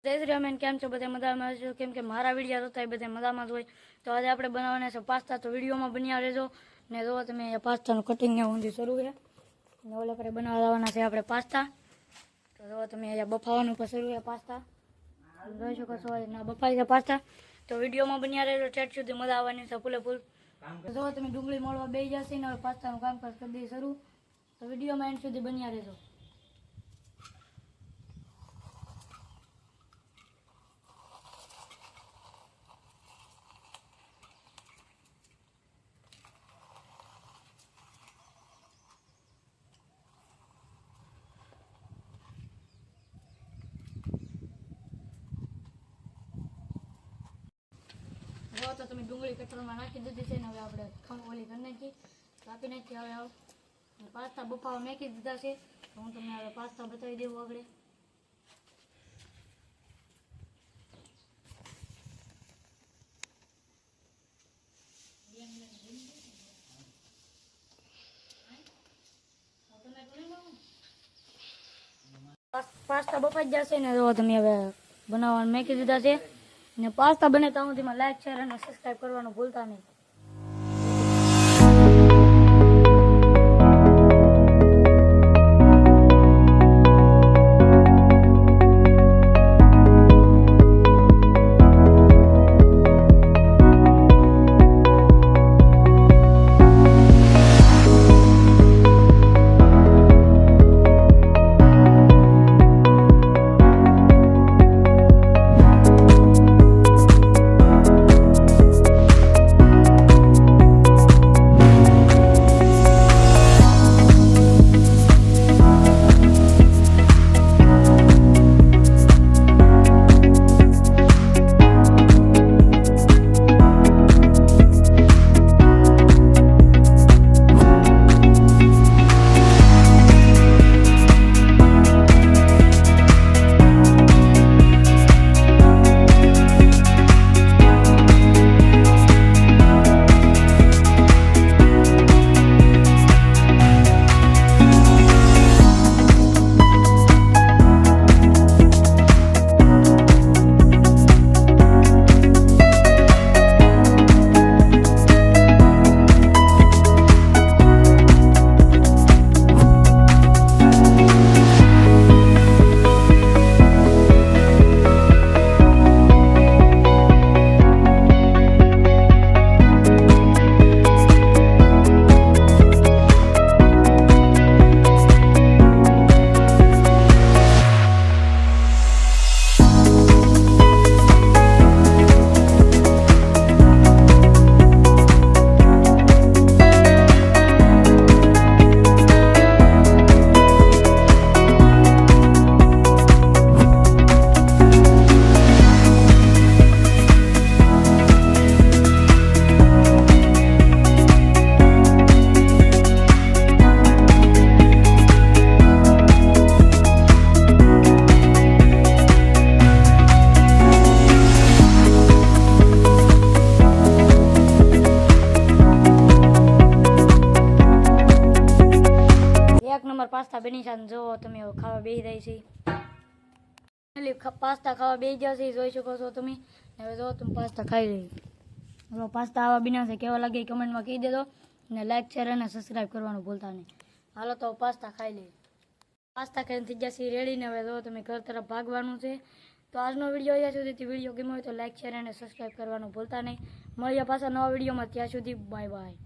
જય શ્રી રામ, કેમ છો? બધા મજામાં છો? કેમ કે મારા વિડીયો જોતા બધા મજામાં જ હોય. તો આજે આપણે બનાવવાના છે પાસ્તા. તો વિડીયોમાં બન્યા રહેજો ને જો તમે પાસ્તાનું કટિંગ ને ઊંધી શરૂ છે ને ઓલા પર બનાવવાના છે આપણે પાસ્તા. તો જો તમે અહીંયા બફાવાનું પર શરૂ છે પાસ્તા જોઈ શકો છો. ના બફાઈ છે પાસ્તા. તો વિડીયોમાં બન્યા રહેજો, ચેટ સુધી મજા આવવાની છે ફૂલે ફૂલ. તો જો તમે ડુંગળી મળવા બે જશે ને હવે પાસ્તાનું કામકાજ કરી દઈએ શરૂ. તો વિડીયોમાં એન્ડ સુધી બન્યા રહેજો. જો તો તમે ડુંગળી કટરમાં નાખી દીધી છે ને હવે આપણે ઓલી કરી નાખી કાપી નાખી. હવે પાસ્તા બફાવા નાખી દીધા છે. તો હું તમને હવે પાસ્તા બતાવી દેવું આગળ. પાસ્તા બફાઈ જશે ને જો તમે હવે બનાવવાનું મેકી દીધા છે ને પાસ્તા બને ત્યાં સુધીમાં લાઈક શેર અને સબસ્ક્રાઈબ કરવાનું ભૂલતા નહીં. પાસ્તા બની જાય જો તમે ખાવા બેસી જાય છે. પાસ્તા ખાવા બેસી જશે જોઈ શકો છો તમે. હવે જો તમે પાસ્તા ખાઈ રહી. જો પાસ્તા આવા બન્યા છે કેવા લાગે કમેન્ટમાં કહી દેજો ને લાઈક શેર અને સબસ્ક્રાઈબ કરવાનું ભૂલતા નહીં. હાલો તો પાસ્તા ખાઈ લઈએ. પાસ્તા ખાઈને થઈ જશે રેડી ને હવે જો તમે ઘર તરફ ભાગવાનું છે. તો આજનો વિડીયો અહીંયા સુધી વિડીયો ગમ્યો હોય તો લાઈક શેર અને સબસ્ક્રાઈબ કરવાનું ભૂલતા નહીં. મળીએ પાછા નવા વિડીયોમાં. ત્યાં સુધી બાય બાય.